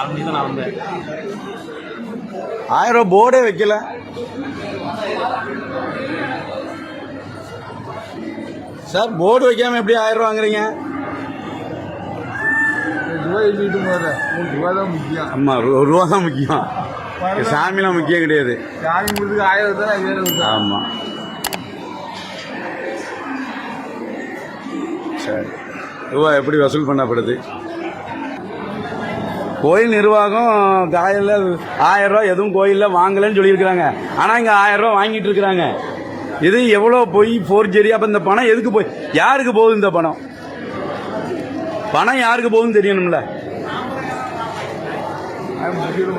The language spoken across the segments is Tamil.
4 மணிக்கு தான் நான் வந்தேன். 1000 ரூபா போர்டே வைக்கல. சார் போர்டு வைக்காம எப்படி 1000 ரூபா வாங்குறீங்க? ரூபா தான் முக்கியம். ஆமா, ரூபா தான் முக்கியம். சாமிலாம் முக்கியம் கிடையாது. சாமி கொடுத்து 1000 தான். ஆமா சரி, ரூபா எப்படி வசூல் பண்ணப்படுது? கோயில் நிர்வாகம் காயில் 1000 ரூபா எதுவும் கோயிலில் வாங்கலன்னு சொல்லியிருக்கிறாங்க. ஆனால் இங்கே 1000 ரூபா வாங்கிட்டு இருக்கிறாங்க. இது எவ்வளோ போய் ஃபோர்ஜரி? அப்போ இந்த பணம் எதுக்கு போய் யாருக்கு போகுது? இந்த பணம் யாருக்கு போகுதுன்னு தெரியணும்ல.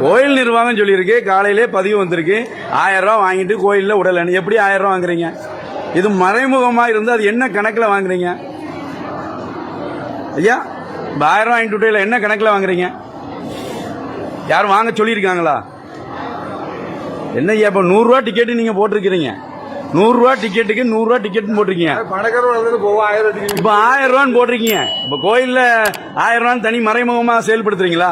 கோயில் நிர்வாகம் சொல்லியிருக்கு, காலையிலே பதிவு வந்திருக்கு 1000 ரூபா வாங்கிட்டு கோயிலில் உடலை. எப்படி 1000 ரூபா வாங்குறீங்க? இது மறைமுகமாக இருந்து அது என்ன கணக்கில் வாங்குறீங்க ஐயா? 1000 ரூபா வாங்கிட்டு விட்டையில் என்ன கணக்கில் வாங்குறீங்க? யாரும் வாங்க சொல்லியிருக்காங்களா? என்ன ஐயா, இப்போ 100 ரூபா டிக்கெட்டு நீங்கள் போட்டிருக்கிறீங்க. 100 ரூபா டிக்கெட்டுக்கு 100 ரூபா டிக்கெட் போட்டிருக்கீங்க. இப்போ 1000 ரூபான்னு போட்டிருக்கீங்க. இப்போ கோயிலில் 1000 ரூபான்னு தனி மறைமுகமாக செயல்படுத்துறீங்களா?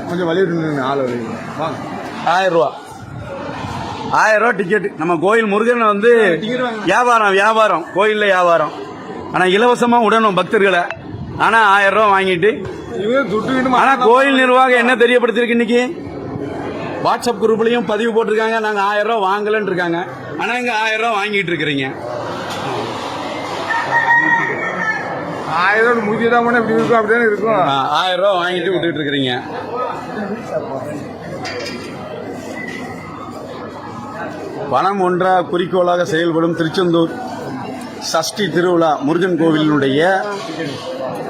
கொஞ்சம் வழி 1000 ரூபா 1000 ரூபா டிக்கெட். நம்ம கோயில் முருகனை வந்து வியாபாரம் கோயிலில் வியாபாரம். ஆனால் இலவசமாக விடணும் பக்தர்களை. ஆனால் 1000 ரூபா வாங்கிட்டு. ஆனால் கோயில் நிர்வாகம் என்ன தெரியப்படுத்திருக்கு? இன்னைக்கு வாட்ஸ்அப் குரூப்லையும் பதிவு போட்டிருக்காங்க, நாங்கள் 1000 ரூபா வாங்கலன்னு இருக்காங்க. ஆனால் இங்கே 1000 ரூபா வாங்கிட்டு இருக்கிறீங்க. 1000 முடிச்சுதான் எப்படி இருக்கும்? அப்படியே இருக்கும். 1000 ரூபா வாங்கிட்டு விட்டுட்டு இருக்கிறீங்க. பணம் ஒன்றா குறிக்கோளாக செயல்படும் திருச்செந்தூர் சஷ்டி திருவிழா முருகன் கோவிலினுடைய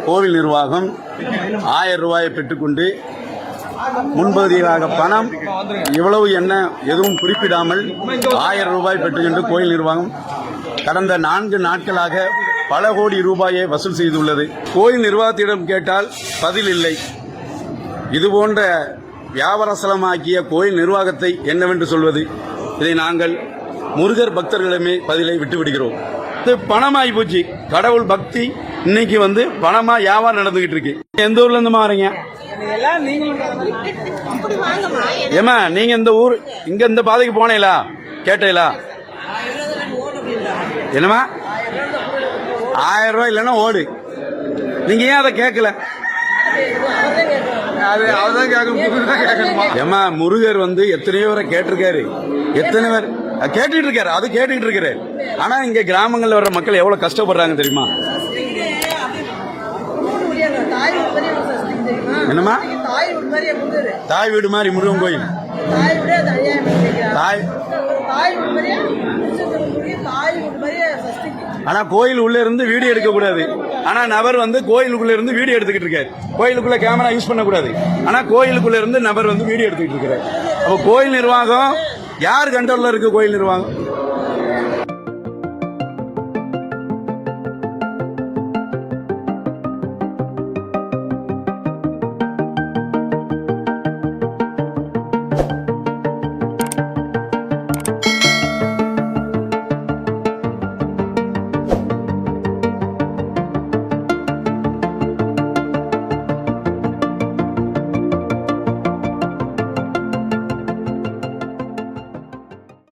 கோவில் நிர்வாகம் 1000 ரூபாயை பெற்றுக்கொண்டு முன்பகுதியாக பணம் இவ்வளவு என்ன எதுவும் குறிப்பிடாமல் 1000 ரூபாய் பெற்றுக்கொண்டு கோயில் நிர்வாகம் கடந்த 4 நாட்களாக பல கோடி ரூபாயை வசூல் செய்துள்ளது. கோயில் நிர்வாகத்திடம் கேட்டால் பதில் இல்லை. இதுபோன்ற வியாபாரஸ்தலமாக்கிய கோயில் நிர்வாகத்தை என்னவென்று சொல்வது? இதை நாங்கள் முருகர் பக்தர்களிடமே பதிலை விட்டுவிடுகிறோம். இது பணமாகி போச்சு. கடவுள் பக்தி இன்னைக்கு வந்து பணமா வியாபாரம் நடந்துகிட்டு இருக்கு. எந்த ஊர்ல இருந்து வரீங்க? ஏமா நீங்க இந்த ஊர் இங்க இந்த பாதைக்கு போனீங்களா? கேட்டீங்களா? என்னமா 1000 ரூபாய் இல்லைன்னா ஓடு. நீங்க ஏன் அதை கேட்கல? ஏமா முருகர் வந்து எத்தனையோ பேரை கேட்டிருக்காரு, எத்தனை பேர் கேட்டுட்டு இருக்காரு, அது கேட்டுட்டு இருக்காரு. ஆனா இங்க கிராமங்கள்ல வர்ற மக்கள் எவ்வளவு கஷ்டப்படுறாங்க தெரியுமா? என்னமா தாய் வீடு மாதிரி முருகன் கோயில். ஆனா கோயில் உள்ள இருந்து வீடியோ எடுக்க கூடாது. ஆனா நபர் வந்து கோயிலுக்குள்ள இருந்து வீடியோ எடுத்துக்கிட்டு இருக்காரு. கோயிலுக்குள்ள கேமரா யூஸ் பண்ண கூடாது. ஆனா கோயிலுக்குள்ள இருந்து நபர் வந்து வீடியோ எடுத்துக்கிட்டு இருக்காரு. அப்ப கோயில் நிர்வாகம் யார் கண்ட்ரோல்ல இருக்கு? கோயில் நிர்வாகம்